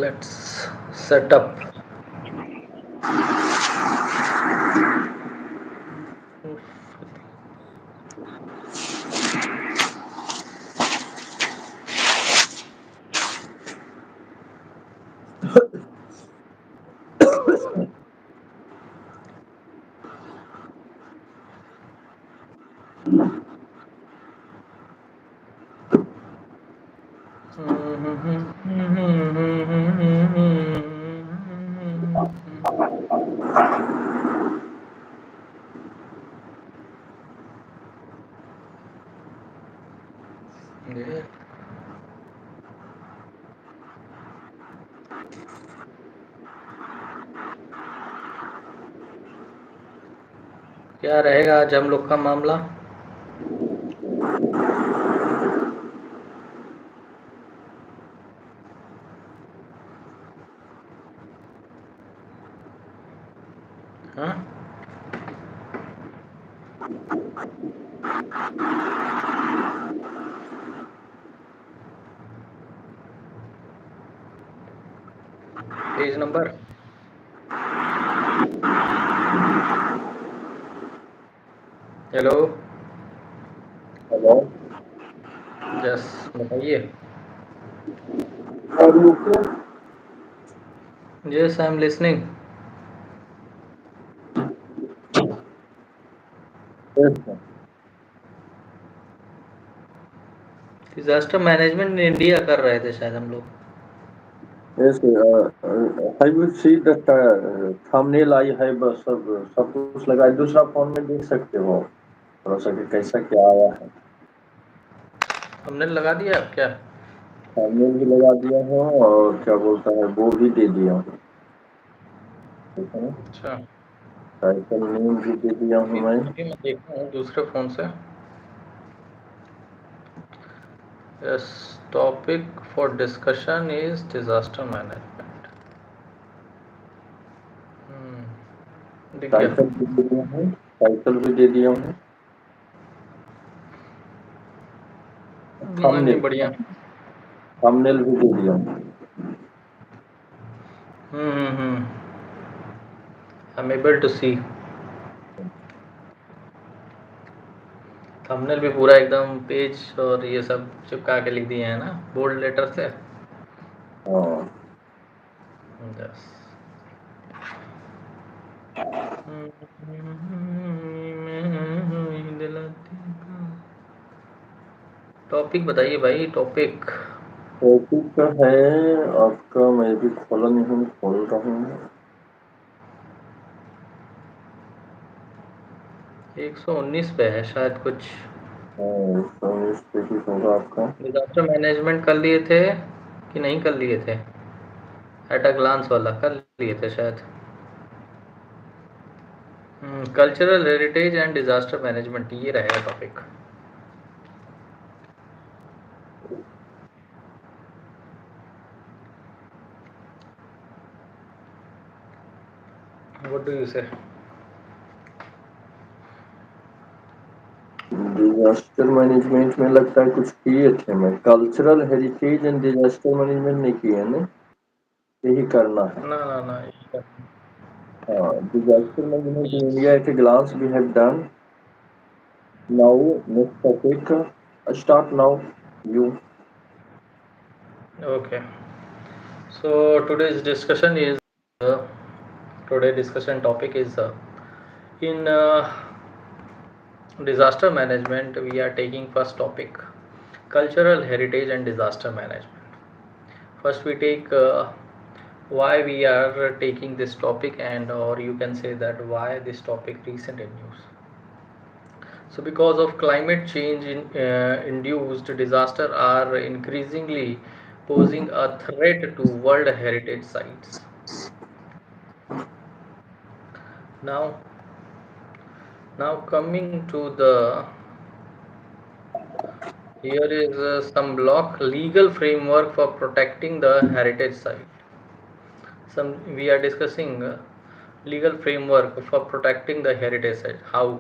Let's set up. ये क्या रहेगा आज हम लोग का मामला? हाँ, page number. Hello. Hello. Yes, बताइए। और नीचे yes, I am listening. yes, disaster management in India कर रहे थे शायद हम लोग। yes, have you seen that thumbnail I have सब कुछ लगाया, दूसरा फोन में देख सकते हो थोड़ा सा कि कैसा क्या आया है। हमने लगा दिया अब क्या? thumbnail भी लगा दिया हूँ और क्या बोलता है वो भी दे दिया हूँ, ठीक है ना। अच्छा, टाइटल नेम भी दे दिया हूँ अभी मैं। अभी मैं देखता हूँ दूसरे फ़ोन से। Yes, topic for discussion is disaster management. दिख गया। टाइटल भी दे दिया हूँ, टाइटल भी दे दिया हूँ। नहीं, थंबनेल बढ़िया। थंबनेल भी दे दिया हूँ। Hmm. I am able to see. Thumbnail भी पूरा एकदम पेज और ये सब चिपका के लिख दिए हैं ना, बोल्ड लेटर से। हाँ, यस। टॉपिक बताइए भाई, टॉपिक। टॉपिक है आपका, मैं भी खोला नहीं हूँ, खोल रहा हूँ। 119 पे है शायद कुछ। हाँ, तो इस पे ही होगा आपका। डिजास्टर मैनेजमेंट कर लिए थे कि नहीं कर लिए थे? एट अ ग्लांस वाला कर लिए थे शायद। Cultural heritage and disaster management, ये रहेगा टॉपिक। व्हाट डू यू से? डिजास्टर मैनेजमेंट में लगता है कुछ किए थे, मैं cultural heritage and disaster management नहीं किए ना, यही करना है। ना ना ना, ये हाँ, disaster management in India at a glance we have done. Now next topic, start now you. okay. So uh, today discussion topic is in disaster management. We are taking first topic, cultural heritage and disaster management. First we take why we are taking this topic, and or you can say that why this topic recent in news. So because of climate change induced disaster are increasingly posing a threat to world heritage sites. Now, now coming to the, here is some block legal framework for protecting the heritage site. some we are discussing legal framework for protecting the heritage site. How?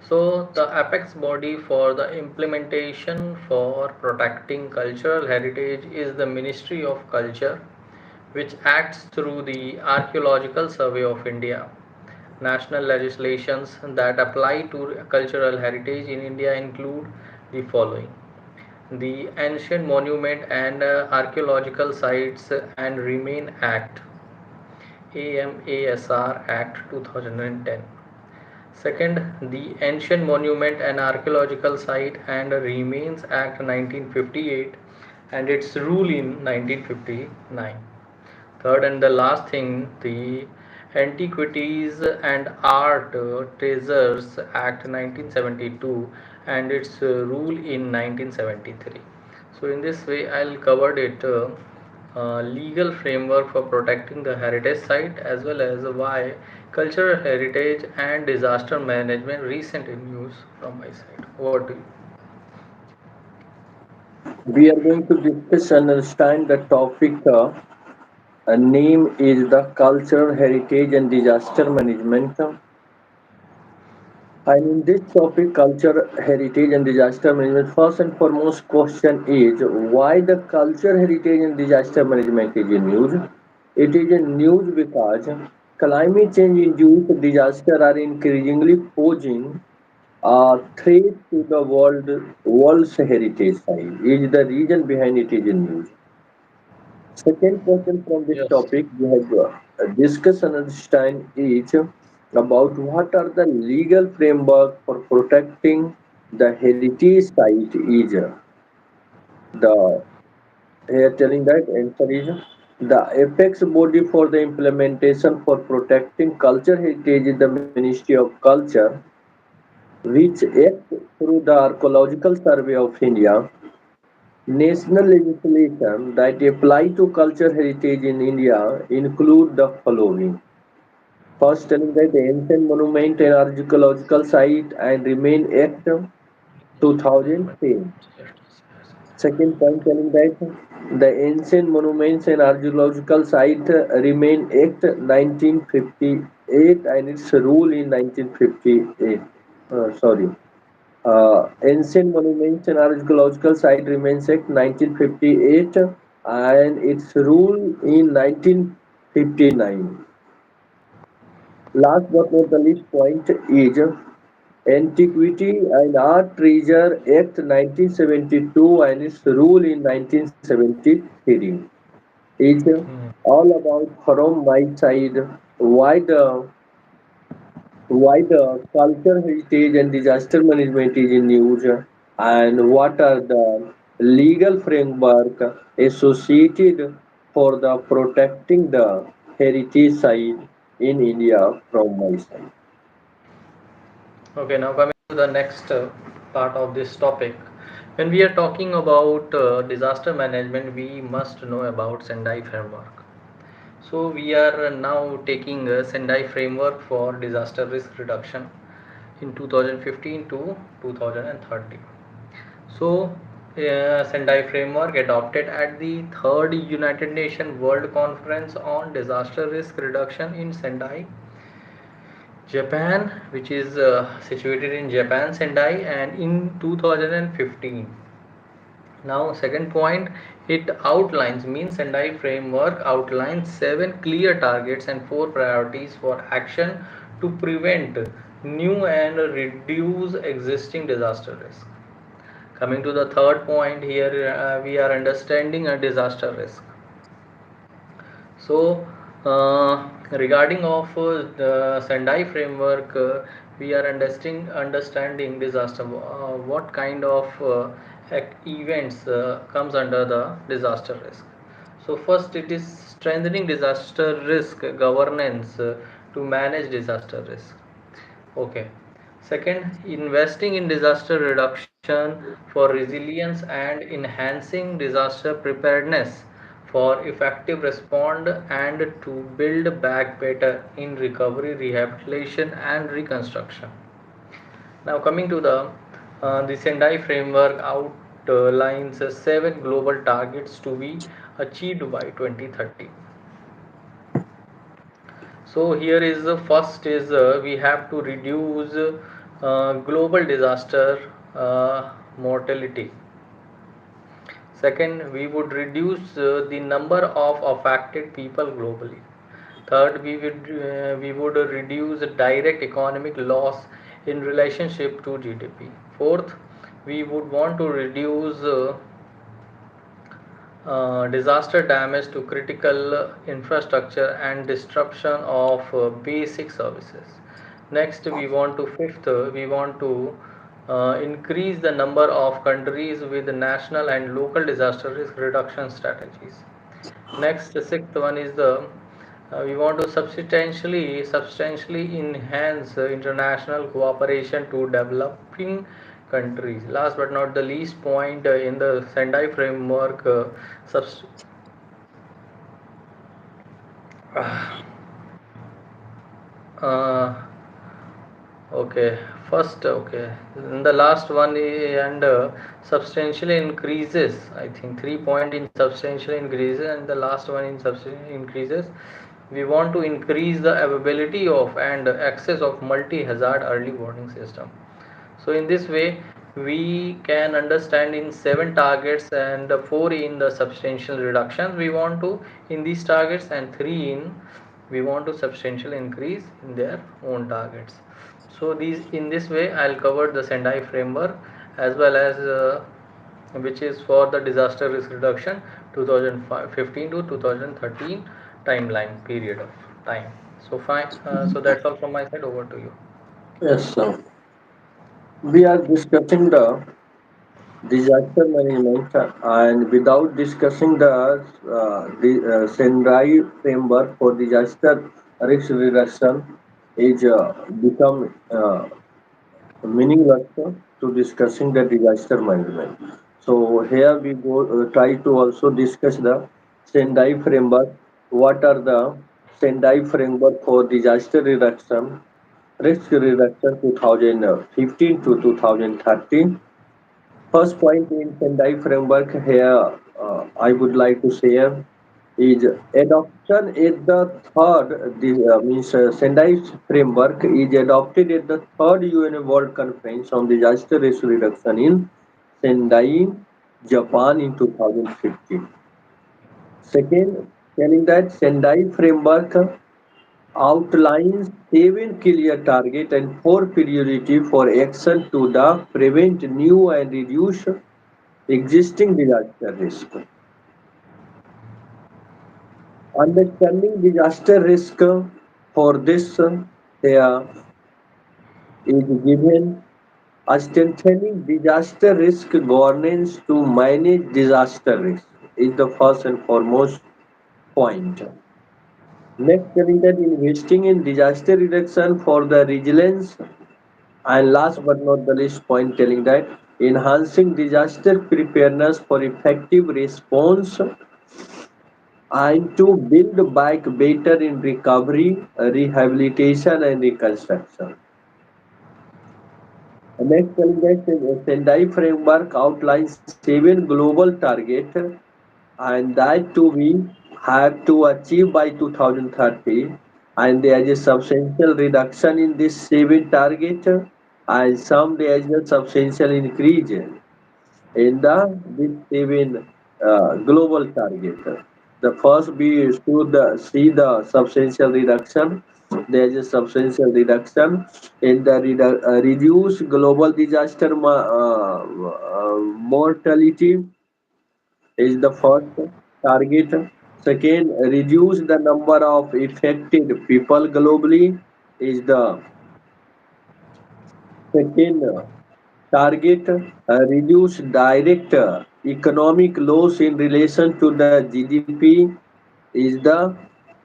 So the apex body for the implementation for protecting cultural heritage is the Ministry of Culture, which acts through the Archaeological Survey of India. National legislations that apply to cultural heritage in India include the following: the Ancient Monument and Archaeological Sites and Remain Act, AMASR Act 2010. Second, the Ancient Monument and Archaeological Site and Remains Act 1958 and its rule in 1959. Third and the last thing, the Antiquities and Art Treasures Act 1972 and its rule in 1973. So in this way I'll cover it, legal framework for protecting the heritage site, as well as why cultural heritage and disaster management recent news from my side. Over to you. We are going to discuss and understand the topic. A name is the cultural heritage and disaster management. And in this topic, culture, heritage, and disaster management, first and foremost question is why the culture, heritage, and disaster management is in news. It is in news because climate change-induced disasters are increasingly posing a threat to the world's heritage site. Is the reason behind it is in news. Second question from this Yes. topic we have discussed and understand is about what are the legal framework for protecting the heritage site is the here telling that answer is the apex body for the implementation for protecting culture heritage is the Ministry of Culture, which acts through the Archaeological Survey of India. National legislation that apply to cultural heritage in India include the following. First, telling that the Ancient Monument and Archaeological Site and Remain Act 2010. Second point, telling that the Ancient Monuments and Archaeological Site Remain Act 1958 and its rule in 1958. Sorry. Ancient Monuments and Archaeological Site Remains Act 1958 and its rule in 1959. Last but not the least point is Antiquity and Art Treasure Act 1972 and its rule in 1973 is Hmm. all about from my side why the culture, heritage, and disaster management is in news, and what are the legal framework associated for the protecting the heritage site in India from my side. Okay, now coming to the next part of this topic. When we are talking about disaster management, we must know about Sendai framework. So we are now taking a Sendai framework for disaster risk reduction in 2015 to 2030. So, Sendai framework adopted at the third United Nations World Conference on Disaster Risk Reduction in Sendai, Japan, which is situated in Japan, Sendai, and in 2015. Now, second point, it outlines means Sendai framework outlines seven clear targets and four priorities for action to prevent new and reduce existing disaster risk. Coming to the third point here, we are understanding a disaster risk. So, regarding of the Sendai framework, we are understanding disaster. What kind of events comes under the disaster risk? So, first it is strengthening disaster risk governance to manage disaster risk. Okay. Second, investing in disaster reduction for resilience and enhancing disaster preparedness for effective respond and to build back better in recovery, rehabilitation and reconstruction. Now coming to the Sendai framework outlines seven global targets to be achieved by 2030. So here is the first is we have to reduce global disaster mortality. Second, we would reduce the number of affected people globally. Third, we would reduce direct economic loss in relationship to GDP. Fourth, we would want to reduce disaster damage to critical infrastructure and disruption of basic services. Next, we want to increase the number of countries with national and local disaster risk reduction strategies. Next, the sixth one is the we want to substantially enhance international cooperation to developing countries. Last but not the least point in the Sendai framework, subs- uh, okay, first, okay. And the last one and substantially increases. I think 3 point in substantially increases, and the last one in substantially increases. We want to increase the availability of and access of multi-hazard early warning system. So in this way, we can understand in seven targets and four in the substantial reductions we want to in these targets, and three in we want to substantial increase in their own targets. So these in this way I'll cover the Sendai framework as well as which is for the disaster risk reduction 2015 to 2013 timeline period of time. So fine. So that's all from my side. Over to you. Yes, we are discussing the disaster management, and without discussing the Sendai framework for disaster risk reduction is become meaningless to discussing the disaster management. So here we go try to also discuss the Sendai framework. What are the Sendai framework for disaster reduction, risk reduction 2015 to 2013? First point in Sendai framework here I would like to share is adoption is the third, means Sendai framework is adopted at the third UN World Conference on Disaster Risk Reduction in Sendai, Japan in 2015. Second, telling that Sendai framework outlines seven clear target and four priority for action to the prevent new and reduce existing disaster risk. Understanding disaster risk for this here is given a strengthening disaster risk governance to manage disaster risk is the first and foremost point. Next, telling that investing in disaster reduction for the resilience, and last but not the least point telling that enhancing disaster preparedness for effective response and to build back better in recovery, rehabilitation, and reconstruction. The next challenge is Sendai framework outlines seven global targets, and that too we have to achieve by 2030. And there is a substantial reduction in this seven target, and some there is a substantial increase in the these seven global target. The first we should see the substantial reduction. There is a substantial reduction in the reduce global disaster mortality is the first target. Second, reduce the number of affected people globally is the second target. Reduce direct economic loss in relation to the GDP is the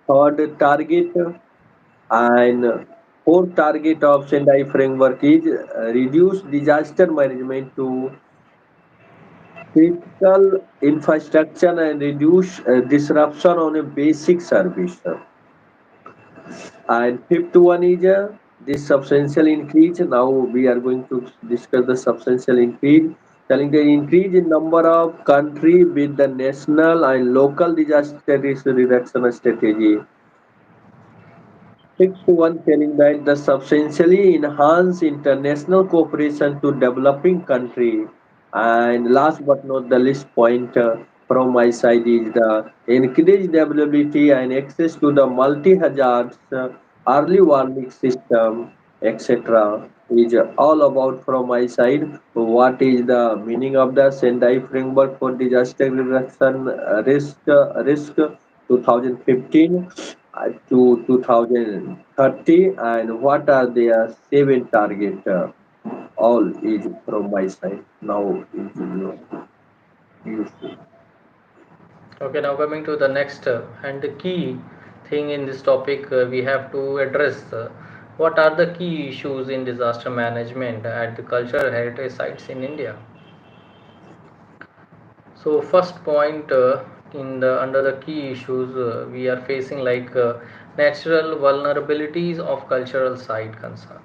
third target, and fourth target of Sendai framework is reduce disaster management to critical infrastructure and reduce disruption on a basic service. And fifth one is this substantial increase. Now we are going to discuss the substantial increase, telling the increase in number of country with the national and local disaster risk reduction strategy. Sixth one telling that the substantially enhance international cooperation to developing country. And last but not the least point from my side is the increased availability and access to the multi-hazards early warning system, etc. is all about from my side. What is the meaning of the Sendai framework for disaster reduction risk 2015 to 2030, and what are their seven target? All is from my side. Now is useful. Okay, now coming to the next and the key thing in this topic, we have to address what are the key issues in disaster management at the cultural heritage sites in India. So first point in the under the key issues we are facing like natural vulnerabilities of cultural site concern.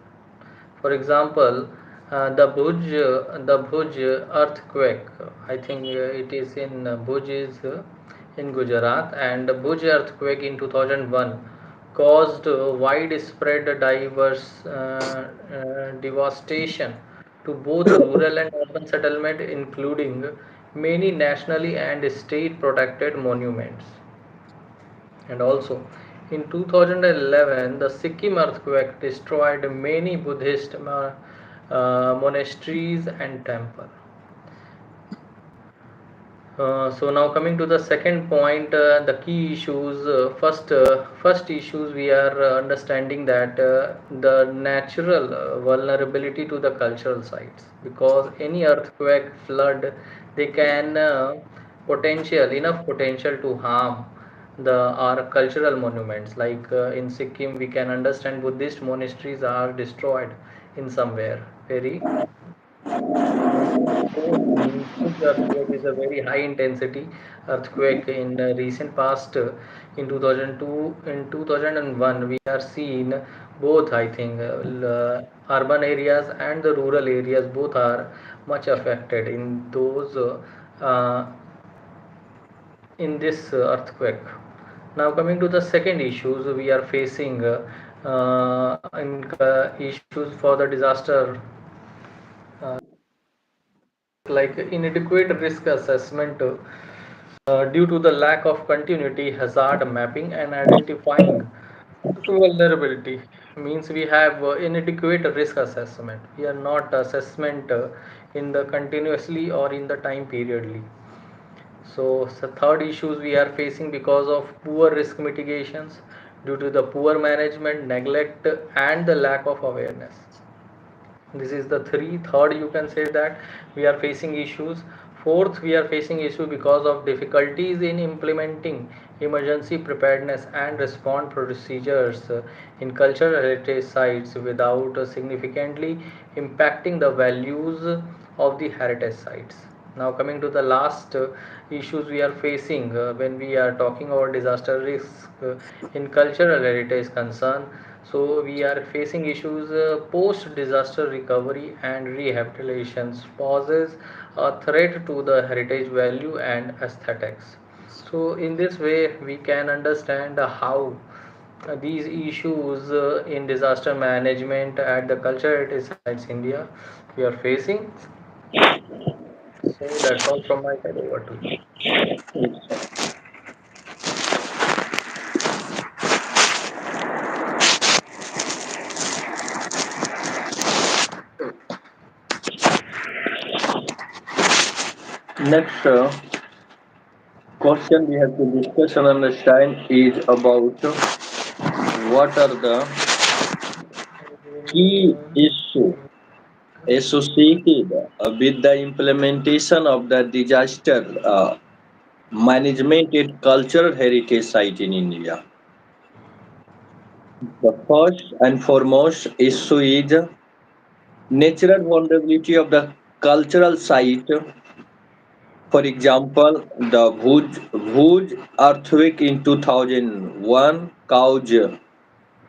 For example, the Bhuj earthquake. I think it is in Bhuj is in Gujarat, and the Bhuj earthquake in 2001 caused widespread diverse devastation to both rural and urban settlement, including many nationally and state protected monuments. And also, in 2011, the Sikkim earthquake destroyed many Buddhist monasteries and temples. So now coming to the second point, the key issues. First issues we are understanding that the natural vulnerability to the cultural sites, because any earthquake, flood, they can enough potential to harm the our cultural monuments. Like in Sikkim, we can understand Buddhist monasteries are destroyed in somewhere very. Bhuj earthquake is a very high intensity earthquake in the recent past. In 2002, in 2001, we are seeing both. I think urban areas and the rural areas both are much affected in those in this earthquake. Now coming to the second issues we are facing issues for the disaster like inadequate risk assessment due to the lack of continuity, hazard mapping, and identifying vulnerability. Means we have inadequate risk assessment. We are not assessment in the continuously or in the time periodly. So, third issues we are facing because of poor risk mitigations due to the poor management, neglect, and the lack of awareness. This is the third you can say that we are facing issues. Fourth, we are facing issue because of difficulties in implementing emergency preparedness and response procedures in cultural heritage sites without significantly impacting the values of the heritage sites. Now coming to the last issues we are facing when we are talking about disaster risk in cultural heritage concern. So we are facing issues post disaster recovery and rehabilitations poses a threat to the heritage value and aesthetics. So in this way we can understand how these issues in disaster management at the cultural heritage sites India we are facing. So that's all from my side. Over to you. Next question we have to discuss and understand is about what are the key issues associated with the implementation of the disaster management at cultural heritage site in India. The first and foremost issue is natural vulnerability of the cultural site. For example, the Bhuj earthquake in 2001 caused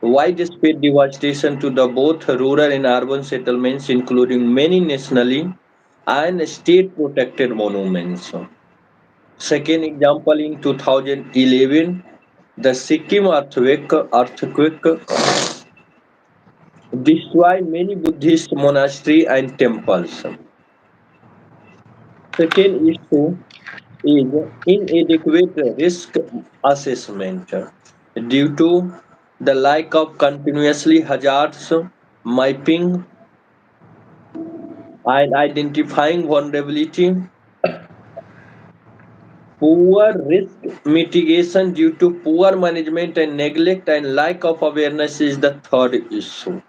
widespread devastation to the both rural and urban settlements, including many nationally and state protected monuments. Second example in 2011, The Sikkim earthquake destroyed many Buddhist monasteries and temples. Second issue is inadequate risk assessment due to the lack of continuously hazards mapping and identifying vulnerability. Poor risk mitigation due to poor management and neglect and lack of awareness is the third issue.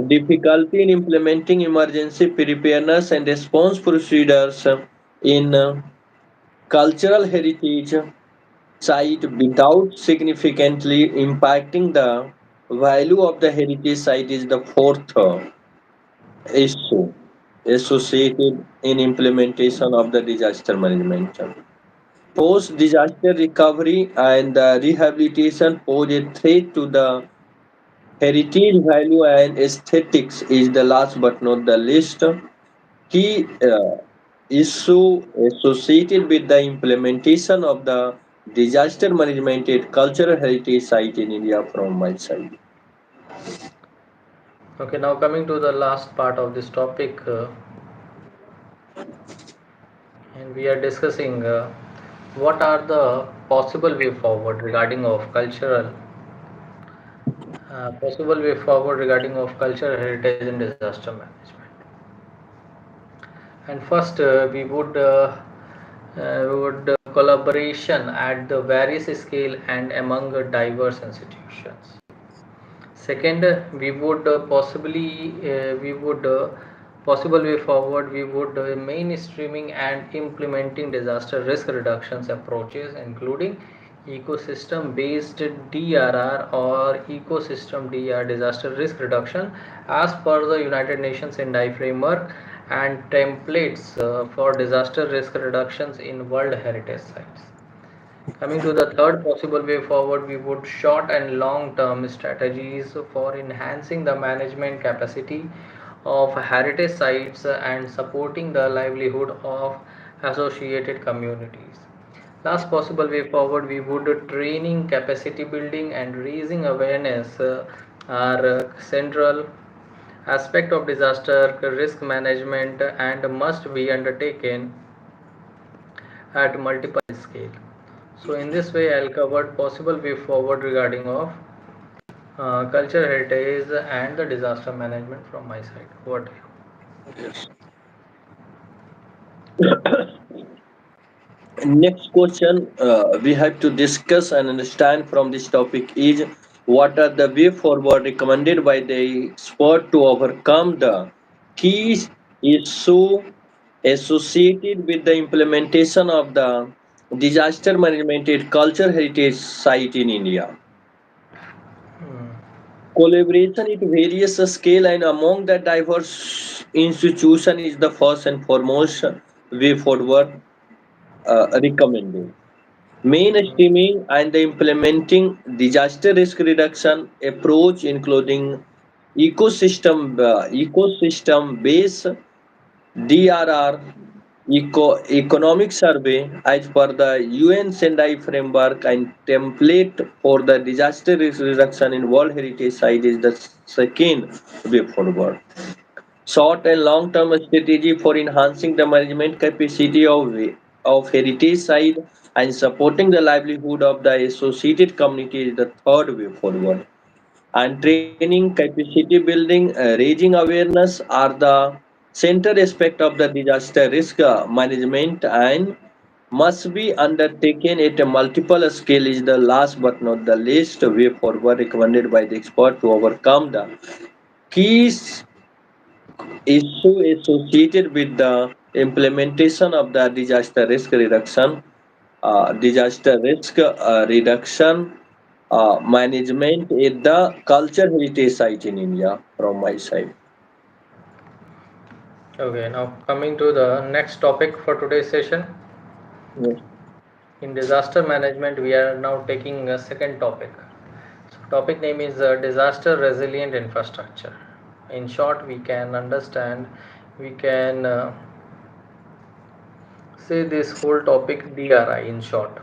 Difficulty in implementing emergency preparedness and response procedures in cultural heritage site without significantly impacting the value of the heritage site is the fourth issue associated in implementation of the disaster management. Post disaster recovery and rehabilitation pose a threat to the heritage value and aesthetics is the last but not the least key issue associated with the implementation of the disaster management at cultural heritage site in India from my side. Okay, now coming to the last part of this topic, and we are discussing what are the possible way forward regarding of cultural heritage and disaster management. And first, we would collaboration at the various scale and among diverse institutions. Second, we would possible way forward we would mainstreaming and implementing disaster risk reductions approaches, including ecosystem based DRR or ecosystem DR disaster risk reduction as per the United Nations Sendai framework and templates for disaster risk reductions in World Heritage Sites. Coming to the third possible way forward, we would short and long term strategies for enhancing the management capacity of heritage sites and supporting the livelihood of associated communities. Last possible way forward, we would training, capacity building, and raising awareness are central aspect of disaster risk management and must be undertaken at multiple scale. So in this way, I'll cover possible way forward regarding of culture heritage and the disaster management from my side. What? Yes. Next question we have to discuss and understand from this topic is what are the way forward recommended by the expert to overcome the key issue associated with the implementation of the disaster management at culture heritage site in India. Hmm. Collaboration at various scale and among the diverse institution is the first and foremost way forward recommended. Mainstreaming and the implementing disaster risk reduction approach, including ecosystem based DRR economic survey as per the UN Sendai framework and template for the disaster risk reduction in World Heritage Site is the second way forward. Short and long-term strategy for enhancing the management capacity of heritage site and supporting the livelihood of the associated community is the third way forward. And training, capacity building, raising awareness are the center aspect of the disaster risk management and must be undertaken at a multiple scale is the last but not the least way forward recommended by the expert to overcome the key issue associated with the implementation of the disaster risk reduction management at the culture heritage site in India from my side. Okay, now coming to the next topic for today's session. Yes. In disaster management, we are now taking a second topic. So, topic name is disaster resilient infrastructure. In short, we can say this whole topic DRI in short.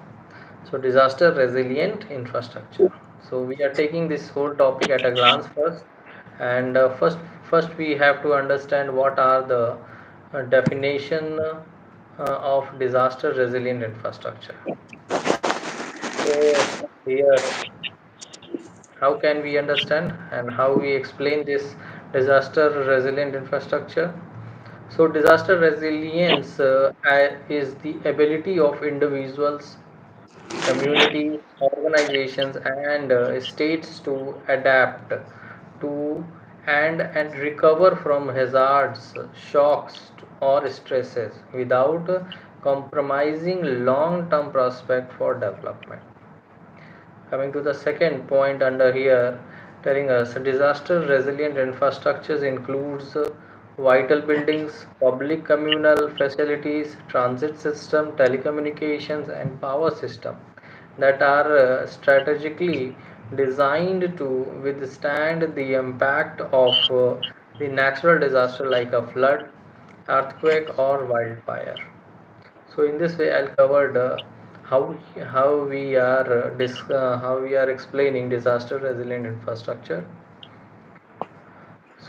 So disaster resilient infrastructure. So we are taking this whole topic at a glance first, and first we have to understand what are the definition of disaster resilient infrastructure. So here, how can we understand and how we explain this disaster resilient infrastructure? So disaster resilience is the ability of individuals, communities, organizations, and states to adapt to and recover from hazards, shocks, or stresses without compromising long-term prospect for development. Coming to the second point under here, telling us disaster resilient infrastructures includes vital buildings, public communal facilities, transit system, telecommunications, and power system that are strategically designed to withstand the impact of the natural disaster like a flood, earthquake, or wildfire. So in this way, I'll cover how we are how we are explaining disaster resilient infrastructure.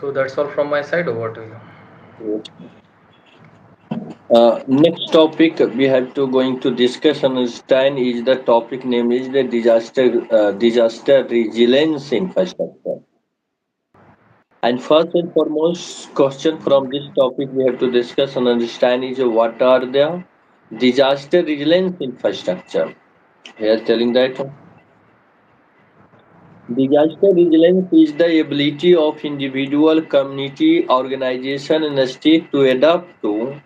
So that's all from my side. Over to you. Next topic we have to going to discuss and understand is the topic name is the disaster resilience infrastructure. And first and foremost question from this topic we have to discuss and understand is what are the disaster resilience infrastructure. Here telling that disaster resilience is the ability of individual, community, organization, and state to adapt to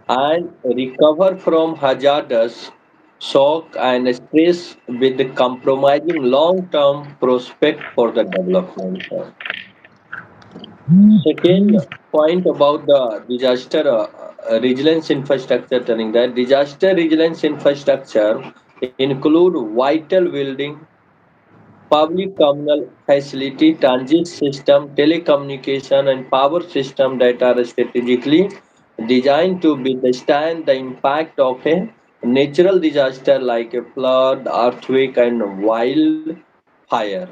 and recover from hazardous shock and stress with the compromising long-term prospect for the development. Second point about the disaster resilience infrastructure telling that disaster resilience infrastructure include vital building, public communal facility, transit system, telecommunication, and power system that are strategically designed to withstand the impact of a natural disaster like a flood, earthquake, and wildfire,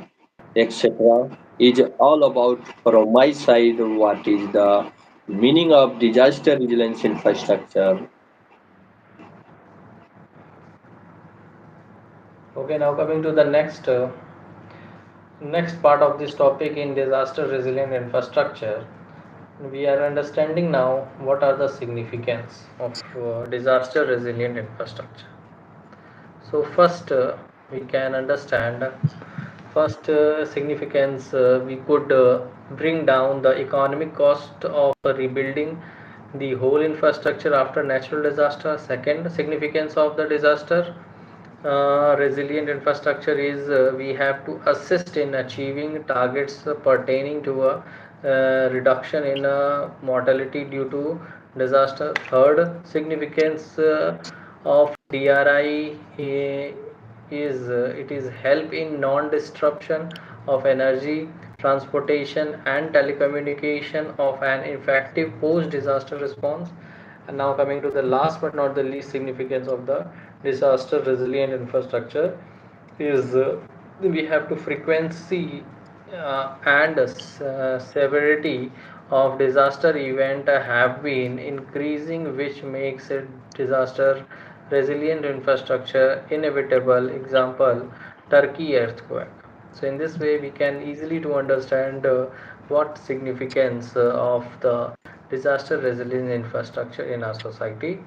etc. Is all about from my side what is the meaning of disaster resilience infrastructure. Okay, now coming to the next part of this topic in disaster resilient infrastructure, we are understanding now what are the significance of disaster resilient infrastructure. So first, we can understand first significance. We could bring down the economic cost of rebuilding the whole infrastructure after natural disaster. Second significance of the disaster resilient infrastructure is we have to assist in achieving targets pertaining to a reduction in mortality due to disaster. Third significance of DRI is it is help in non-disruption of energy, transportation, and telecommunication of an effective post-disaster response. And now coming to the last but not the least significance of the disaster resilient infrastructure is we have to frequency and severity of disaster event have been increasing, which makes it disaster resilient infrastructure inevitable. Example, Turkey earthquake. So in this way we can easily to understand what significance of the disaster resilient infrastructure in our society.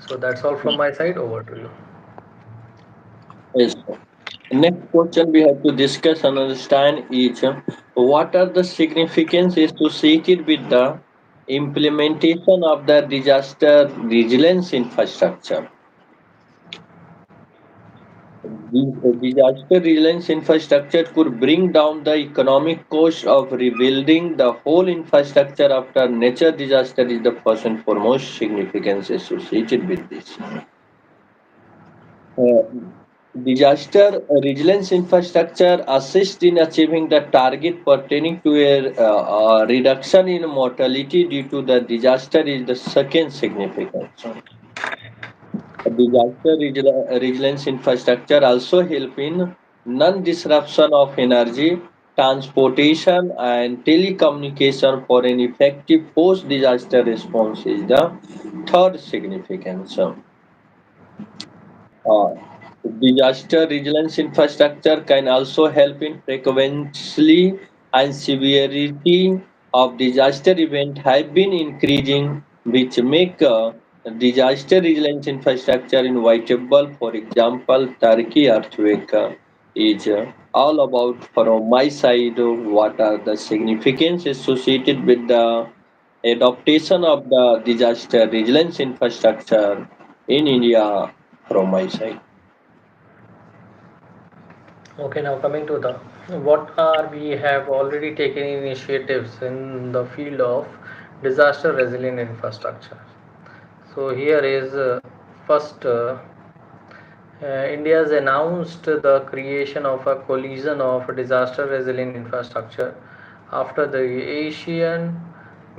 So that's all from my side. Over to you. Yes. Next question we have to discuss and understand is what are the significances associated with the implementation of the disaster resilience infrastructure. The disaster resilience infrastructure could bring down the economic cost of rebuilding the whole infrastructure after nature disaster is the first and foremost significance associated with this. Uh, Disaster resilience infrastructure assists in achieving the target pertaining to a reduction in mortality due to the disaster is the second significance. Resilience infrastructure also help in non-disruption of energy, transportation, and telecommunication for an effective post-disaster response is the third significance. Uh, Disaster resilience infrastructure can also help in frequency and severity of disaster event have been increasing, which make disaster resilience infrastructure inevitable. For example, Turkey earthquake is all about from my side. What are the significance associated with the adaptation of the disaster resilience infrastructure in India from my side. Okay, now coming to the what are we have already taken initiatives in the field of disaster resilient infrastructure. So here is first India has announced the creation of a coalition of disaster resilient infrastructure after the Asian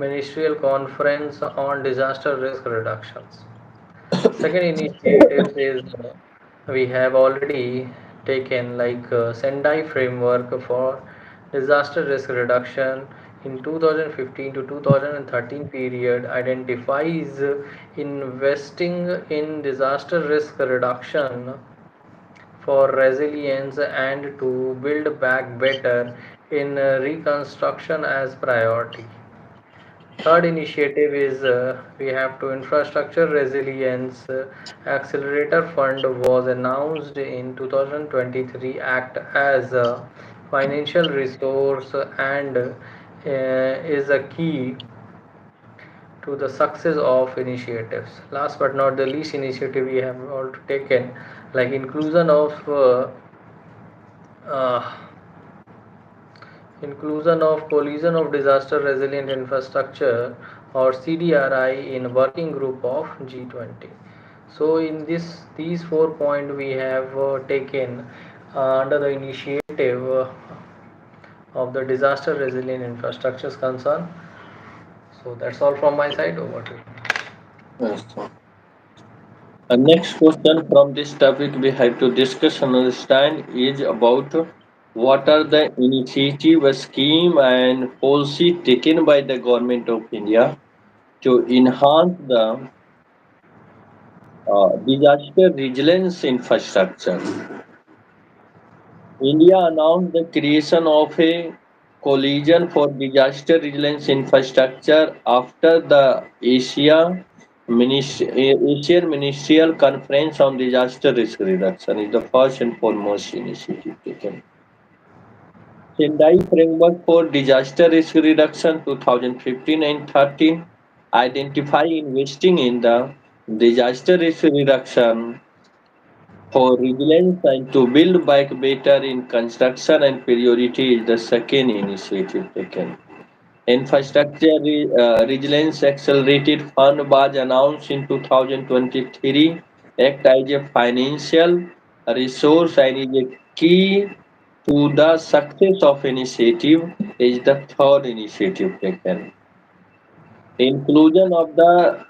Ministerial Conference on Disaster Risk Reductions. Second initiatives is we have already taken like Sendai framework for disaster risk reduction in 2015 to 2013 period identifies investing in disaster risk reduction for resilience and to build back better in reconstruction as priority. Third initiative is we have to infrastructure resilience accelerator fund was announced in 2023 act as a financial resource and is a key to the success of initiatives. Last but not the least initiative we have all taken like uh, inclusion of coalition of disaster resilient infrastructure or CDRI in working group of G20. So in this these 4 points we have taken under the initiative of the disaster resilient infrastructures concern. So that's all from my side. Over to you. Yes, sir. Next question from this topic we have to discuss and understand is about what are the initiative, scheme and policy taken by the government of India to enhance the disaster resilience infrastructure. India announced the creation of a coalition for disaster resilience infrastructure after the Asian Ministerial Conference on Disaster Risk Reduction is the first and foremost initiative taken. Sendai Framework for Disaster Risk Reduction 2015 and 13 identify investing in the disaster risk reduction for resilience and to build back better in construction and priority is the second initiative taken. Resilience Accelerated Fund was announced in 2023, act as a financial resource and is a key to the success of initiative is the third initiative taken. Inclusion of the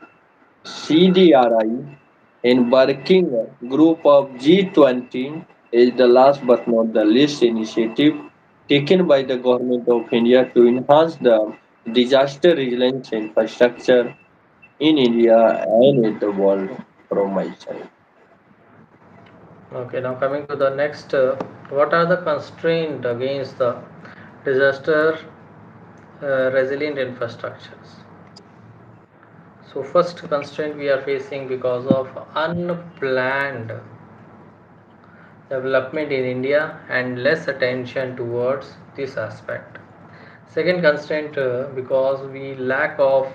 CDRI in working group of G20 is the last but not the least initiative taken by the government of India to enhance the disaster resilience infrastructure in India and in the world from my side. Okay, now coming to the next, what are the constraints against the disaster resilient infrastructures? So first constraint we are facing because of unplanned development in India and less attention towards this aspect. Second constraint because we lack of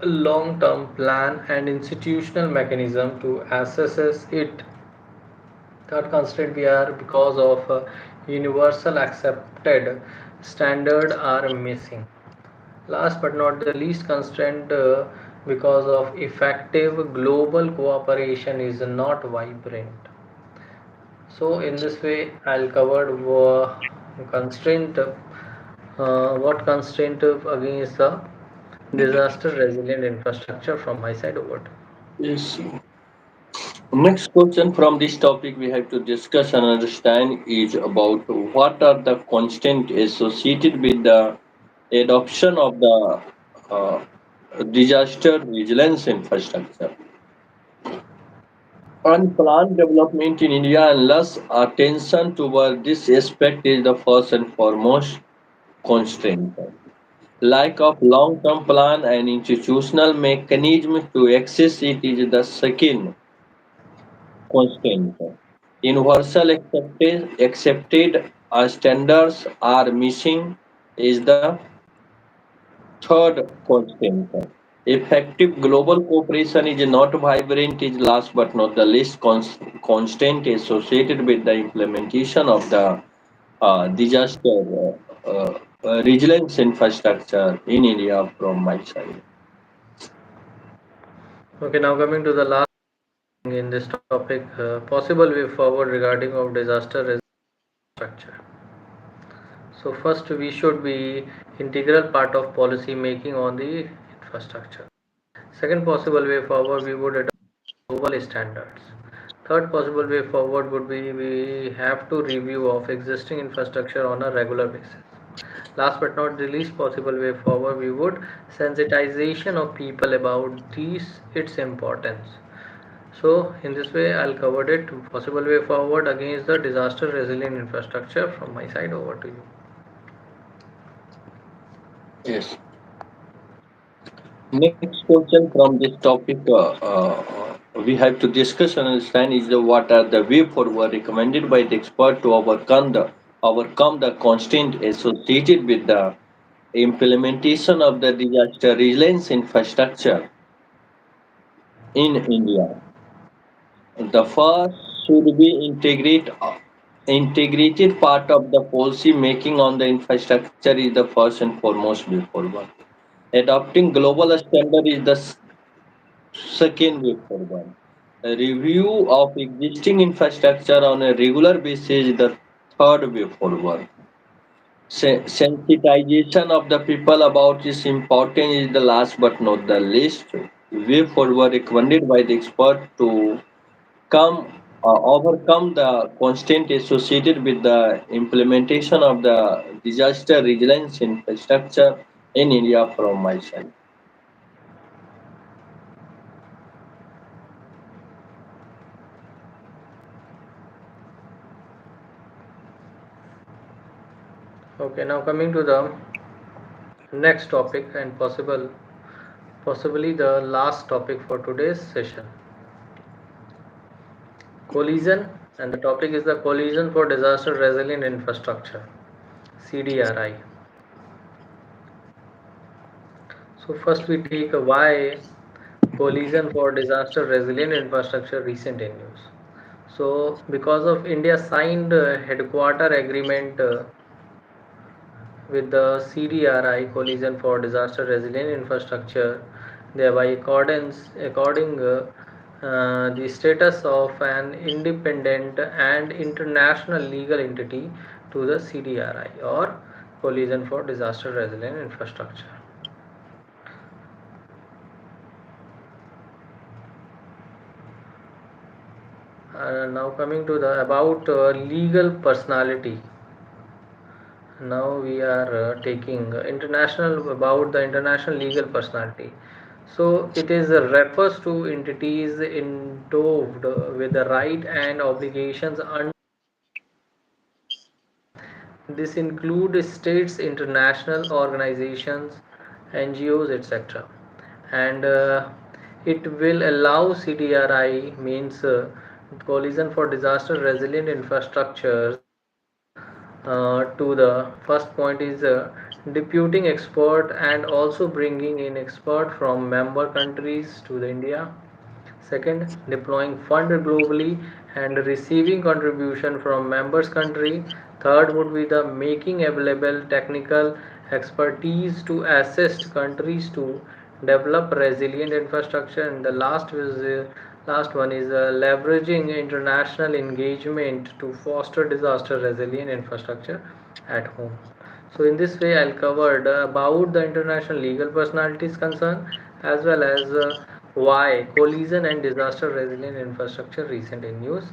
long term plan and institutional mechanism to assess it. Third constraint we are because of universal accepted standard are missing. Last but not the least constraint because of effective global cooperation is not vibrant. So in this way I'll cover constraint what constraint against the disaster resilient infrastructure from my side over to. Yes. Next question from this topic we have to discuss and understand is about what are the constraints associated with the adoption of the uh, disaster resilience infrastructure. Unplanned development in India and less attention toward this aspect is the first and foremost constraint. Lack of long-term plan and institutional mechanism to access it is the second constraint. Universal accepted standards are missing is the third constraint. Effective global cooperation is not vibrant is last but not the least constraint associated with the implementation of the disaster resilience infrastructure in India from my side. Okay, now coming to the last in this topic, possible way forward regarding of disaster resilience structure. So first we should be integral part of policy making on the infrastructure. Second possible way forward we would adopt global standards. Third possible way forward would be we have to review of existing infrastructure on a regular basis. Last but not the least possible way forward we would sensitization of people about these its importance. So in this way I'll cover it possible way forward against the disaster resilient infrastructure from my side over to you. Yes. Next question from this topic we have to discuss and understand is what are the way forward recommended by the expert to overcome the constraint associated with the implementation of the disaster resilience infrastructure in India. The first should be integrated part of the policy making on the infrastructure is the first and foremost before one. Adopting global standard is the second way forward. A review of existing infrastructure on a regular basis is the third way forward. Sensitization of the people about its importance is the last but not the least way forward recommended by the expert to overcome the constraint associated with the implementation of the disaster resilience infrastructure in India from my side. Okay, now coming to the next topic and possibly the last topic for today's session, collision, and the topic is the collision for disaster resilient infrastructure, CDRI. So first we take a why collision for disaster resilient infrastructure recent in news. So because of India signed headquarter agreement with the CDRI Coalition for Disaster Resilient Infrastructure, thereby according the status of an independent and international legal entity to the CDRI or Coalition for Disaster Resilient Infrastructure. Now coming to the about legal personality. Now we are taking international about the international legal personality. So it is refers to entities endowed with the right and obligations under. This include states, international organizations, NGOs, etc. And it will allow CDRI means Coalition for Disaster Resilient Infrastructures to the first point is deputing expert and also bringing in expert from member countries to the India. Second, deploying fund globally and receiving contribution from members country. Third would be the making available technical expertise to assist countries to develop resilient infrastructure. And the last one is leveraging international engagement to foster disaster resilient infrastructure at home. So in this way, I'll cover about the international legal personalities concern as well as Why collision and disaster resilient infrastructure recent in news?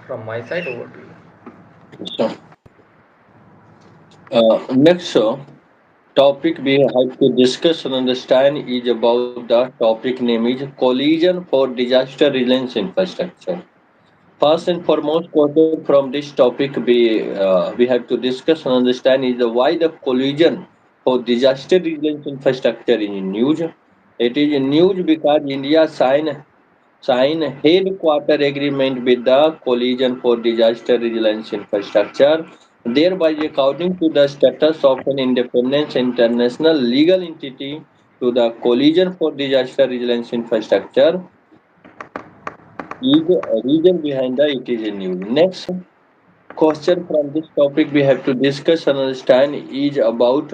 From my side, over to you. So, next topic we have to discuss and understand is about the topic name is collision for disaster resilience infrastructure. First and foremost, question from this topic we have to discuss and understand is why the collision for disaster resilience infrastructure is in news. It is in news because India sign headquarter agreement with the Coalition for Disaster Resilience Infrastructure, thereby according to the status of an independent international legal entity to the Coalition for Disaster Resilience Infrastructure is a reason behind the it is in news. Next question from this topic we have to discuss and understand is about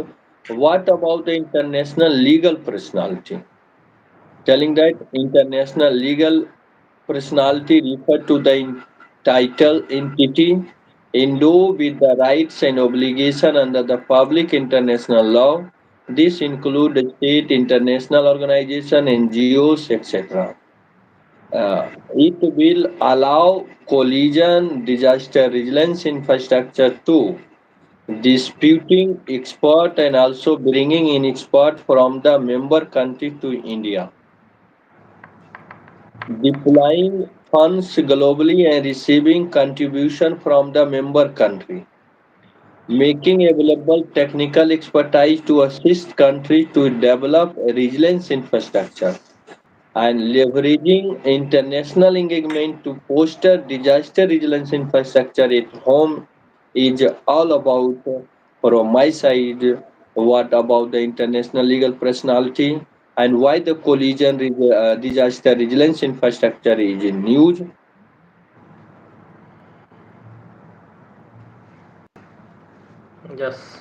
what about the international legal personality, telling that international legal personality refer to the title entity endowed with the rights and obligation under the public international law. This include the state, international organization, NGOs, etc. It will allow collision disaster resilience infrastructure to disputing expert and also bringing in expert from the member country to India, deploying funds globally and receiving contribution from the member country, making available technical expertise to assist countries to develop resilience infrastructure, and leveraging international engagement to foster disaster resilience infrastructure at home is all about, from my side, what about the international legal personality and why the disaster resilience infrastructure is in news. Yes.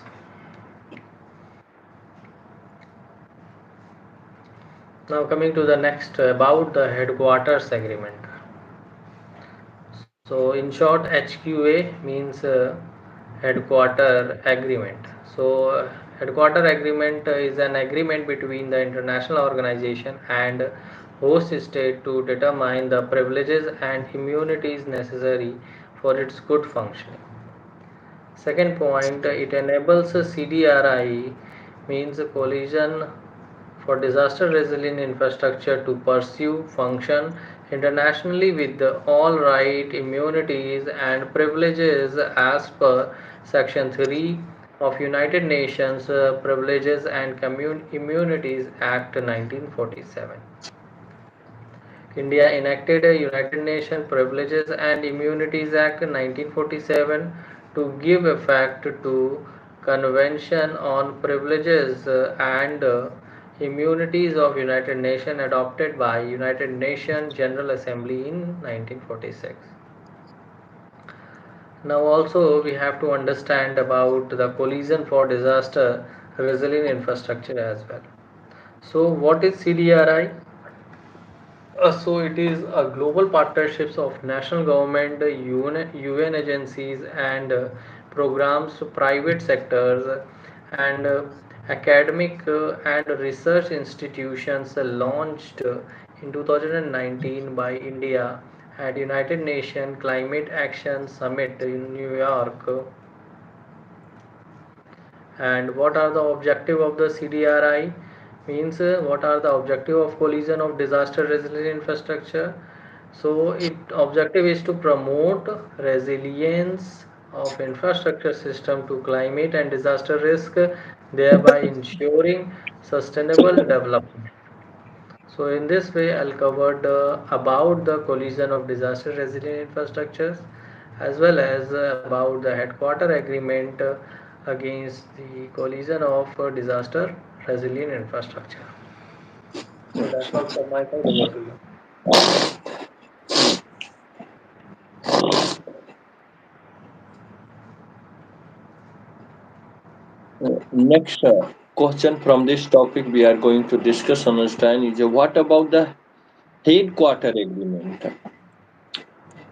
Now coming to the next about the headquarters agreement. So in short, HQA means headquarter agreement. So headquarter agreement is an agreement between the international organization and host state to determine the privileges and immunities necessary for its good functioning. Second point, it enables CDRI means a coalition for disaster resilient infrastructure to pursue function internationally with all right, immunities and privileges as per section 3 of United Nations Privileges and Immunities Act 1947. India enacted a United Nations Privileges and Immunities Act 1947 to give effect to Convention on Privileges and Immunities of United Nations adopted by United Nations General Assembly in 1946. Now also we have to understand about the collision for disaster resilient infrastructure as well. So what is CDRI? So it is a global partnerships of national government, UN agencies and programs, private sectors and academic and research institutions launched in 2019 by India at United Nations Climate Action Summit in New York. And what are the objective of the CDRI? Means what are the objective of collision of disaster resilient infrastructure? So it objective is to promote resilience of infrastructure system to climate and disaster risk, thereby ensuring sustainable development. So in this way, I'll cover about the collision of disaster resilient infrastructures as well as about the headquarter agreement against the collision of disaster resilient infrastructure. So that's all from my side. Over to you. Next question from this topic we are going to discuss and understand is what about the headquarter agreement.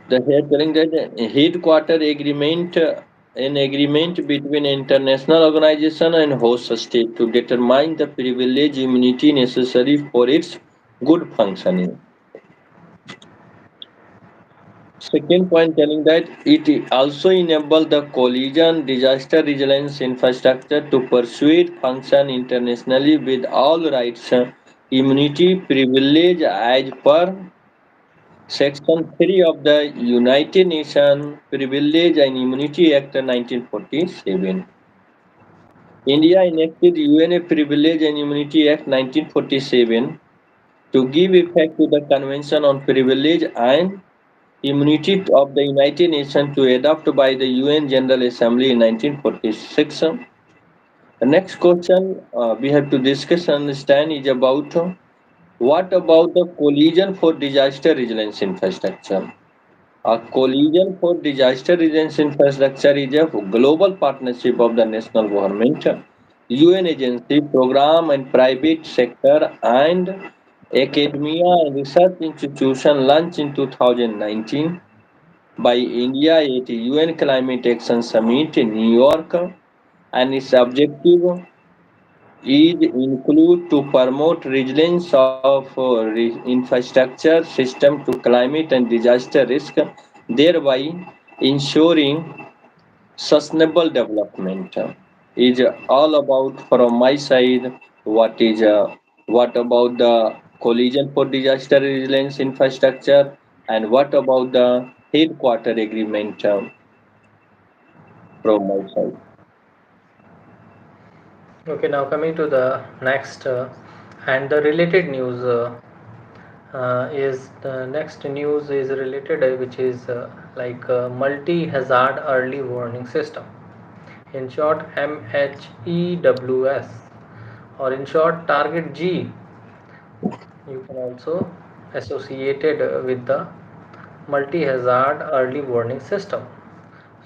The head telling that headquarter agreement, an agreement between international organization and host state to determine the privilege immunity necessary for its good functioning. Second point telling that it also enables the collision disaster resilience infrastructure to pursue function internationally with all rights, immunity, privilege as per Section 3 of the United Nations Privilege and Immunity Act 1947. India enacted UN Privilege and Immunity Act 1947 to give effect to the Convention on Privilege and Immunity of the United Nations to adopt by the UN General Assembly in 1946. The next question we have to discuss and understand is about what about the collision for disaster resilience infrastructure? A coalition for disaster resilience infrastructure is a global partnership of the national government, UN agency, program and private sector and academia and research institution launched in 2019 by India at UN Climate Action Summit in New York, and its objective is include to promote resilience of infrastructure system to climate and disaster risk, thereby ensuring sustainable development. Is all about from my side what about the collision for disaster resilience infrastructure and what about the headquarter agreement from my side. Okay, now coming to the next and the related news is the next news is related which is multi-hazard early warning system, in short MHEWS, or in short target G. You can also associated with the multi-hazard early warning system.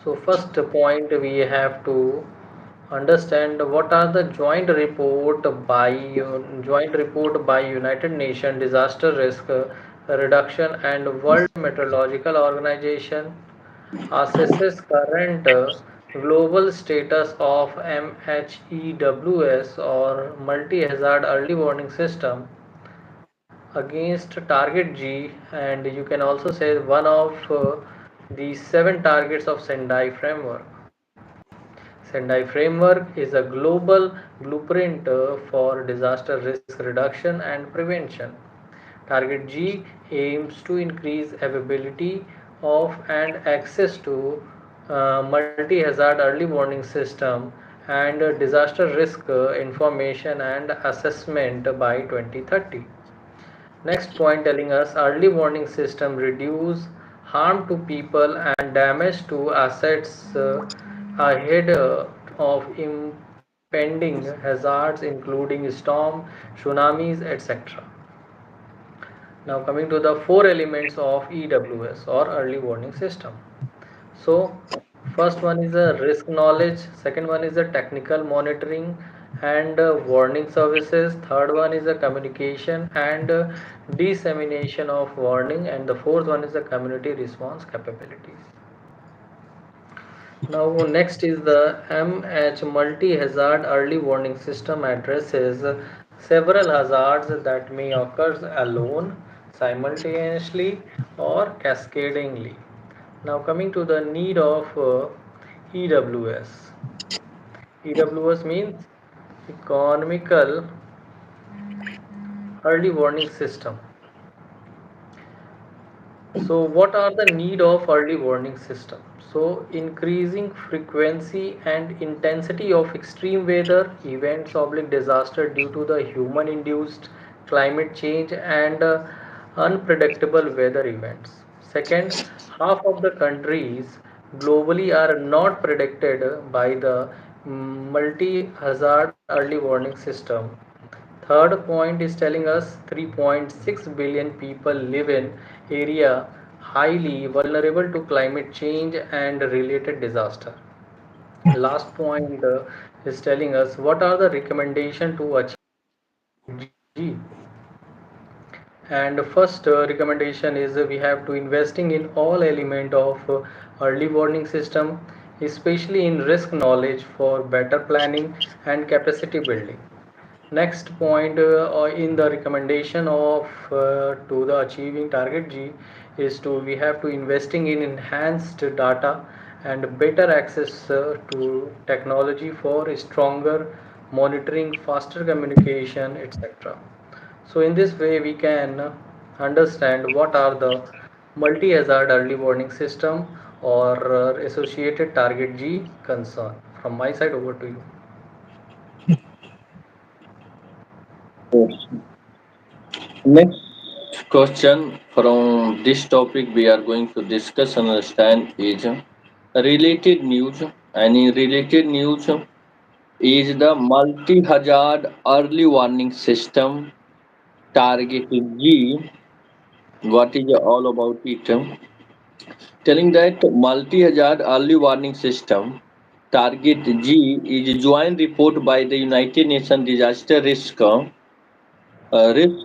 So first point we have to understand what are the joint report by United Nations Disaster Risk Reduction and World Meteorological Organization assesses current global status of MHEWS, or multi-hazard early warning system, against target G, and you can also say one of the seven targets of Sendai framework. Sendai framework is a global blueprint for disaster risk reduction and prevention. Target G aims to increase availability of and access to multi-hazard early warning system and disaster risk information and assessment by 2030. Next point telling us early warning system reduce harm to people and damage to assets ahead of impending hazards including storm, tsunamis, etc. Now coming to the four elements of EWS, or early warning system. So first one is a risk knowledge, second one is a technical monitoring and warning services, third one is a communication and dissemination of warning, and the fourth one is the community response capabilities. Now next is the MH multi-hazard early warning system addresses several hazards that may occur alone, simultaneously, or cascadingly. Now coming to the need of EWS. EWS means economical early warning system. So, what are the need of early warning system? So, increasing frequency and intensity of extreme weather events, oblique disaster due to the human-induced climate change and unpredictable weather events. Second, half of the countries globally are not predicted by the multi-hazard early warning system. Third point is telling us 3.6 billion people live in area highly vulnerable to climate change and related disaster. Last point is telling us what are the recommendation to achieve target G. And first recommendation is we have to investing in all element of early warning system, especially in risk knowledge for better planning and capacity building. Next point in the recommendation of to the achieving target G is to we have to investing in enhanced data and better access to technology for stronger monitoring, faster communication, etc. So in this way we can understand what are the multi-hazard early warning system or associated target G concern. From my side over to you. Yes. Next question from this topic we are going to discuss and understand is related news. Any related news is the multi-hazard early warning system targeted G. What is all about it? Telling that multi-hazard early warning system target G is a joint report by the United Nations Disaster Risk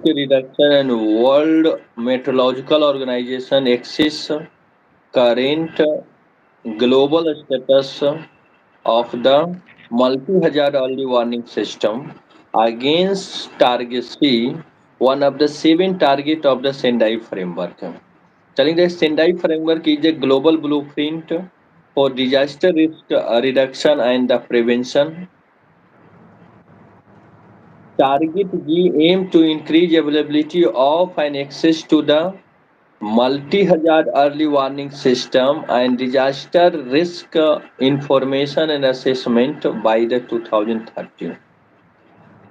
Reduction and World Meteorological Organization axis current global status of the multi-hazard early warning system against target C, one of the seven targets of the Sendai framework. Telling that Sendai framework is a global blueprint for disaster risk reduction and the prevention. Target G aim to increase availability of and access to the multi-hazard early warning system and disaster risk information and assessment by the 2030.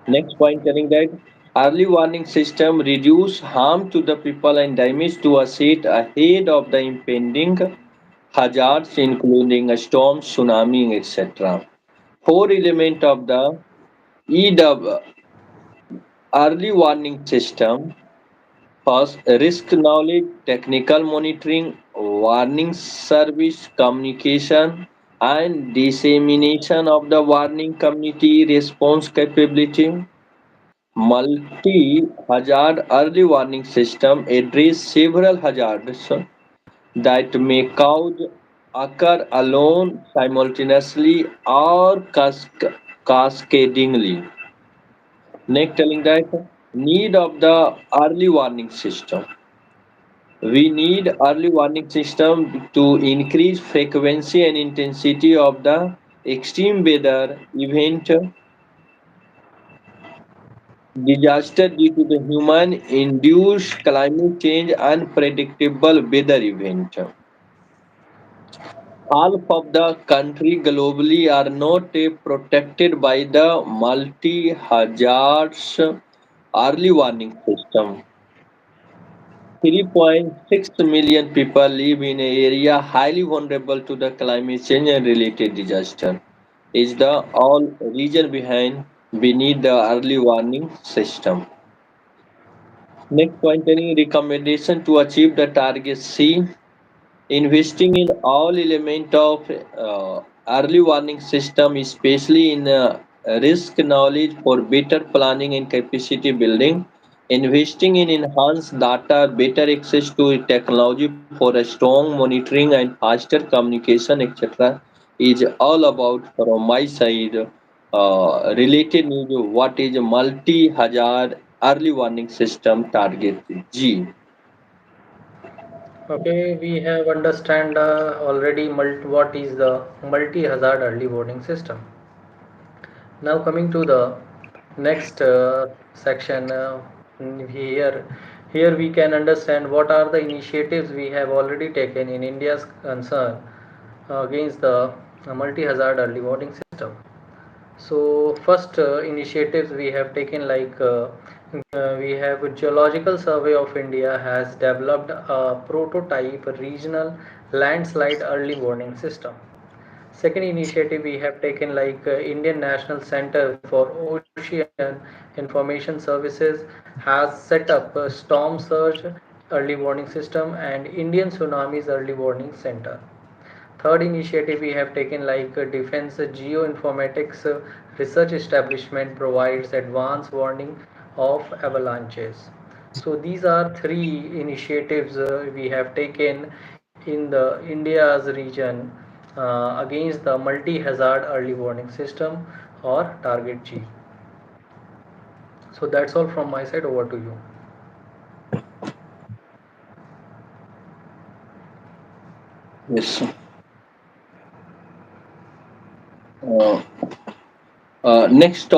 Next point telling that early warning system reduce harm to the people and damage to asset ahead of the impending hazards including a storm, tsunami, etc. Four element of the EW early warning system. First, risk knowledge, technical monitoring, warning service communication, and dissemination of the warning community response capability. Multi-hazard early warning system address several hazards that may cause occur alone, simultaneously, or cascadingly. Next, telling that need of the early warning system. We need early warning system to increase frequency and intensity of the extreme weather event disaster due to the human induced climate change unpredictable weather event. Half of the country globally are not protected by the multi-hazards early warning system. 3.6 million people live in an area highly vulnerable to the climate change and related disaster. Is the all region behind beneath the early warning system. Next point, any recommendation to achieve the target C. Investing in all element of early warning system, especially in risk knowledge for better planning and capacity building. Investing in enhanced data, better access to technology for a strong monitoring and faster communication, etc. is all about from my side. Related news, what is a multi-hazard early warning system target G. Okay, we have understand already what is the multi-hazard early warning system. Now coming to the next section here we can understand what are the initiatives we have already taken in India's concern against the multi-hazard early warning system. So first initiatives we have taken we have Geological Survey of India has developed a prototype regional landslide early warning system. Second initiative we have taken Indian National Center for Ocean Information Services has set up a storm surge early warning system and Indian Tsunamis early warning center. Third initiative we have taken Defense Geoinformatics Research Establishment provides advanced warning of avalanches. So these are three initiatives we have taken in the India's region against the multi-hazard early warning system or target G. So that's all from my side. Over to you. Yes. Uh, next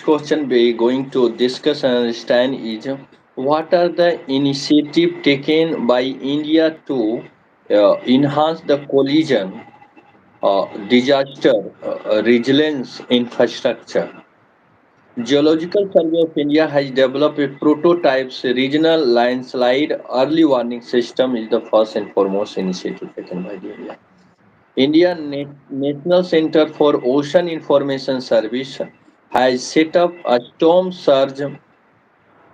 question we going to discuss and understand is what are the initiative taken by India to enhance the collision disaster resilience infrastructure. Geological Survey of India has developed prototypes. Regional landslide early warning system is the first and foremost initiative taken by the India. National Center for Ocean Information Service has set up a storm surge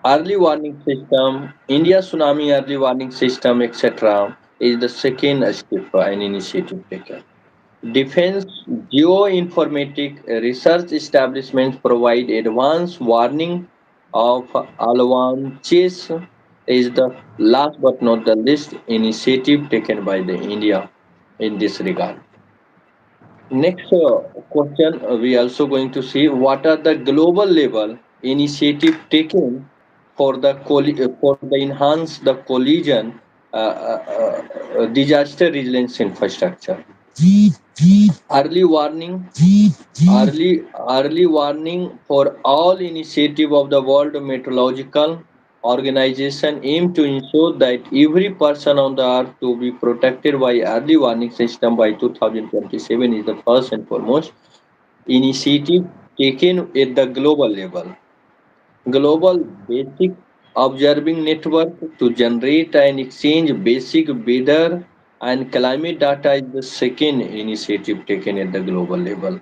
early warning system, India tsunami early warning system, etc. is the second step and initiative taken. Defense geoinformatic research establishments provide advanced warning of avalanches is the last but not the least initiative taken by the India in this regard. Next question, we also going to see what are the global level initiative taken for the enhance the collision disaster resilience infrastructure. Early warning, early warning for all initiative of the World Meteorological Organization aim to ensure that every person on the earth to be protected by early warning system by 2027 is the first and foremost initiative taken at the global level. Global Basic Observing Network to generate and exchange basic weather and climate data is the second initiative taken at the global level.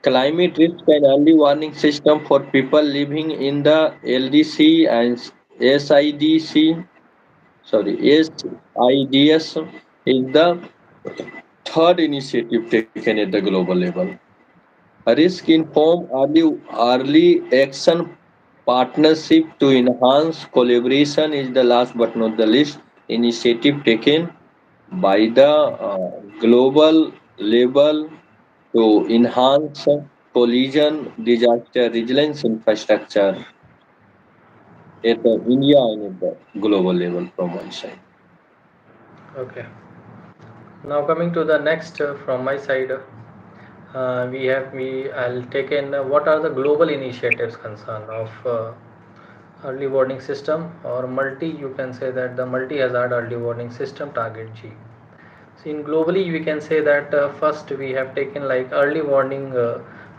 Climate risk and early warning system for people living in the LDC and SIDC, SIDS is the third initiative taken at the global level. Risk informed early action partnership to enhance collaboration is the last but not the least initiative taken by the global level to enhance collision disaster resilience infrastructure at the India and at the global level from one side. Okay. Now coming to the next from my side, I'll take in what are the global initiatives concern of early warning system or multi. You can say that the multi hazard early warning system target G. So in globally we can say that first we have taken like early warning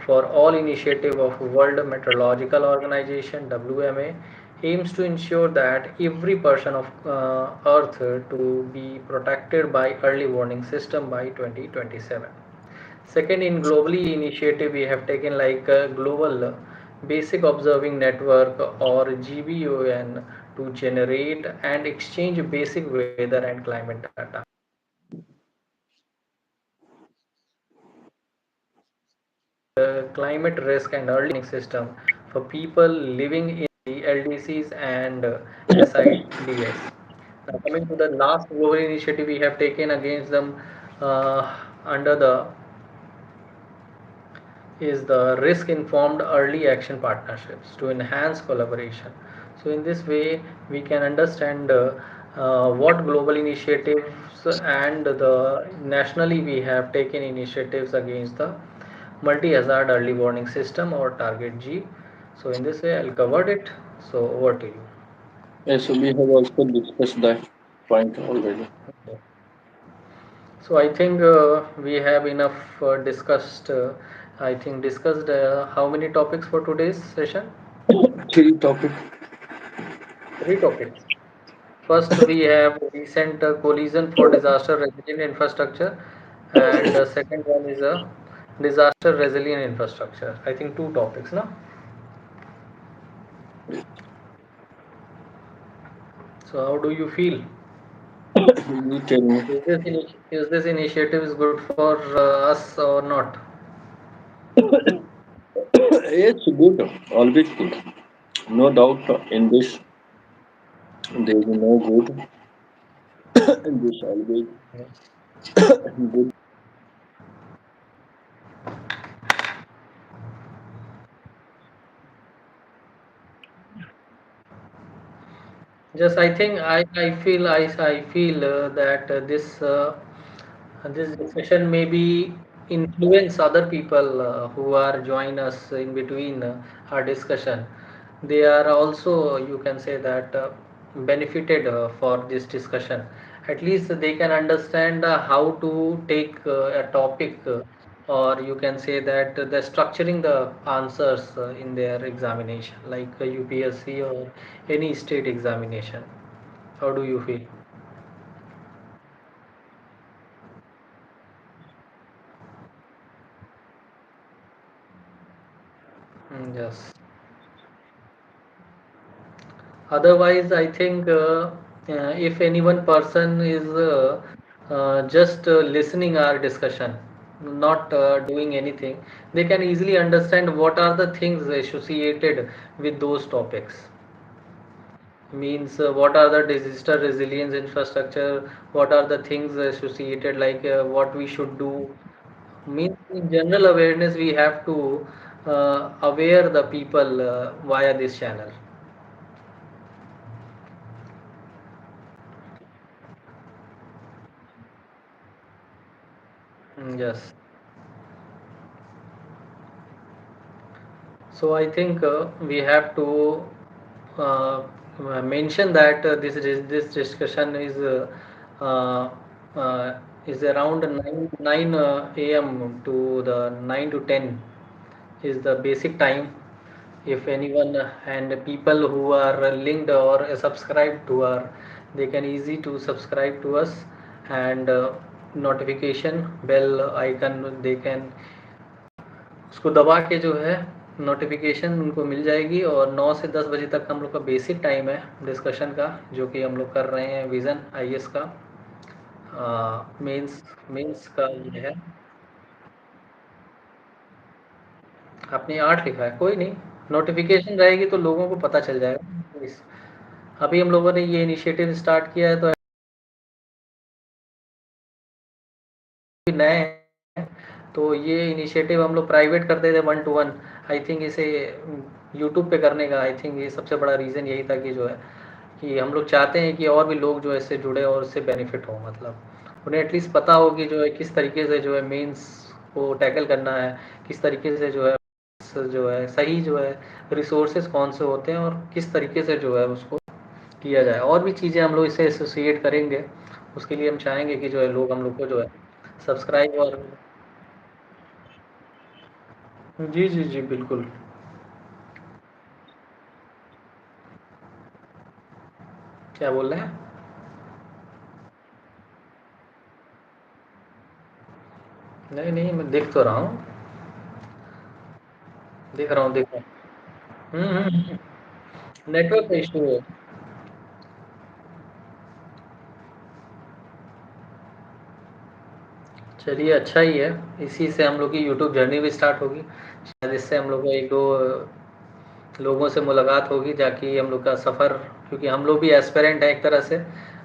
for all initiative of World Meteorological Organization WMA aims to ensure that every person of earth to be protected by early warning system by 2027. Second, in globally initiative we have taken like global basic observing network or GBON to generate and exchange basic weather and climate data. Climate risk and early warning system for people living in the LDCs and SIDS. Now coming to the last global initiative we have taken against them under the is the risk informed early action partnerships to enhance collaboration. So in this way we can understand what global initiatives and the nationally we have taken initiatives against the multi hazard early warning system or target G. So in this way I'll covered it. So over to you. Yes, we have also discussed that point already. Okay. So I think we have enough discussed. I think discussed how many topics for today's session? Three topic. Three topics. First, we have recent collision for disaster resilient infrastructure, and second one is a disaster resilient infrastructure. I think two topics, no? So, how do you feel? You tell me. Is this initiative is good for us or not? It's good, always good. No doubt in this. There is no good in this always good. Just I think I feel that this discussion maybe influence other people who are join us in between our discussion. They are also, you can say that, benefited for this discussion. At least they can understand how to take a topic, or you can say that they're structuring the answers in their examination, like UPSC or any state examination. How do you feel? Yes. Otherwise, I think if any one person is just listening our discussion, not doing anything, they can easily understand what are the things associated with those topics. Means what are the disaster resilience infrastructure, what are the things associated, like what we should do. Means in general awareness we have to aware the people via this channel. Yes. So I think we have to uh, mention that this discussion uh, is around 9 a.m. to the 9 to 10 is the basic time. If anyone and people who are linked or subscribed to our, they can easy to subscribe to us, and notification bell icon they can उसको दबा के जो है notification उनको मिल जाएगी। और 9 से 10 बजे तक हम लोग का बेसिक टाइम है डिस्कशन का, जो कि हम लोग कर रहे हैं विज़न आईएएस का मेंस मेंस का ये है। आपने 8 लिखा है, कोई नहीं, नोटिफिकेशन रहेगी तो लोगों को पता चल जाएगा। अभी हम लोगों ने ये इनिशिएटिव स्टार्ट किया है, तो नए हैं, तो ये इनिशिएटिव हम लोग प्राइवेट करते थे 1 to 1। आई थिंक इसे यूट्यूब पे करने का, आई थिंक ये सबसे बड़ा रीज़न यही था कि जो है कि हम लोग चाहते हैं कि और भी लोग जो है इससे जुड़े और इससे बेनिफिट हो, मतलब उन्हें एटलीस्ट पता हो कि जो है किस तरीके से जो है मेंस को टैकल करना है, किस तरीके से जो है सही जो है रिसोर्सेज कौन से होते हैं, और किस तरीके से जो है उसको किया जाए। और भी चीज़ें हम लोग इससे एसोसिएट करेंगे, उसके लिए हम चाहेंगे कि जो है लोग हम लोग को जो है सब्सक्राइब और। जी जी जी बिल्कुल। क्या बोल रहे हैं? नहीं नहीं, मैं देख तो रहा हूँ, देख रहा हूँ देख रहा हूँ। नेटवर्क का इशू है। चलिए अच्छा ही है, इसी से हम लोग की यूट्यूब जर्नी भी स्टार्ट होगी। शायद इससे हम लोग को एक दो लोगों से मुलाकात होगी, ताकि हम लोग का सफ़र, क्योंकि हम लोग भी एस्पिरेंट हैं एक तरह से।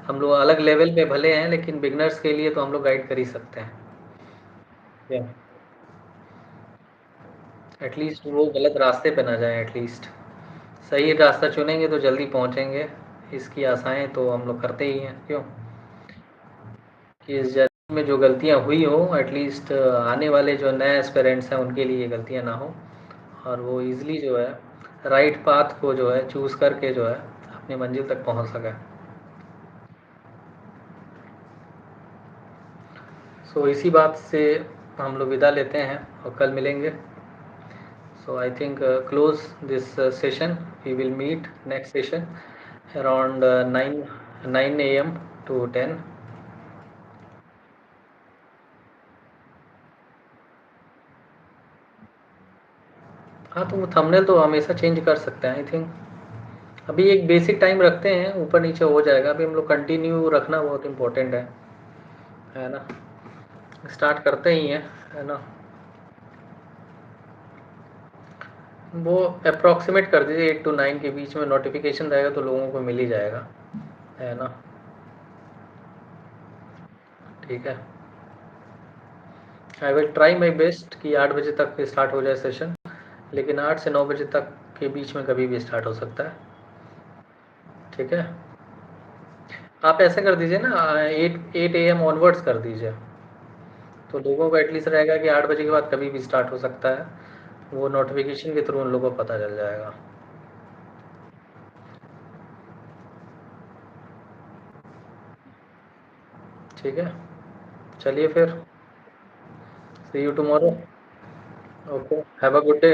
हम लोग अलग लेवल पे भले हैं, लेकिन बिगनर्स के लिए तो हम लोग गाइड कर ही सकते हैं। क्या? एटलीस्ट वो गलत रास्ते पे ना जाए, एटलीस्ट सही रास्ता चुनेंगे तो जल्दी पहुंचेंगे। इसकी आशाएं तो हम लोग करते ही हैं, क्यों कि इस जर्नी में जो गलतियां हुई हो, एटलीस्ट आने वाले जो नए एस्पिरेंट्स हैं उनके लिए ये गलतियां ना हो, और वो इजीली जो है राइट पाथ को जो है चूज़ करके जो है अपनी मंजिल तक पहुंच सके। सो इसी बात से हम लोग विदा लेते हैं और कल मिलेंगे। So I think close this session, we will meet next session around 9 a.m. to 10। हाँ, तो वो थंबनेल तो हमेशा चेंज कर सकते हैं आई थिंक। अभी एक बेसिक टाइम रखते हैं, ऊपर नीचे हो जाएगा। अभी हम लोग कंटिन्यू रखना बहुत इम्पोर्टेंट है ना। स्टार्ट करते ही हैं, है ना। वो अप्रॉक्सीमेट कर दीजिए 8 to 9 के बीच में, नोटिफिकेशन रहेगा तो लोगों को मिल ही जाएगा, है ना। ठीक है। I will try my best कि 8 बजे तक स्टार्ट हो जाए सेशन, लेकिन 8 से 9 बजे तक के बीच में कभी भी स्टार्ट हो सकता है। ठीक है। आप ऐसे कर दीजिए ना, 8 AM ऑनवर्ड्स कर दीजिए। तो लोगों को एटलीस्ट रहेगा कि 8 बजे के बाद कभी भी स्टार्ट हो सकता है, वो नोटिफिकेशन के थ्रू उन लोगों को पता चल जाएगा। ठीक है, चलिए फिर, see you tomorrow. Okay, have a good day.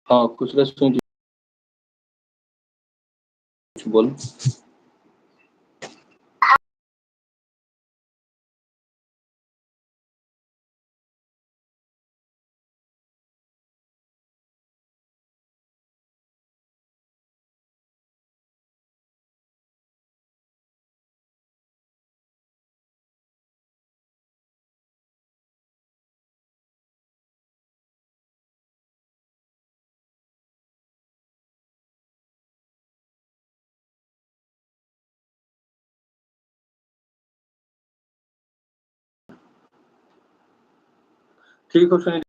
हाँ, कुछ रेस्टोरेंट बोल। ठीक हो सुनीता।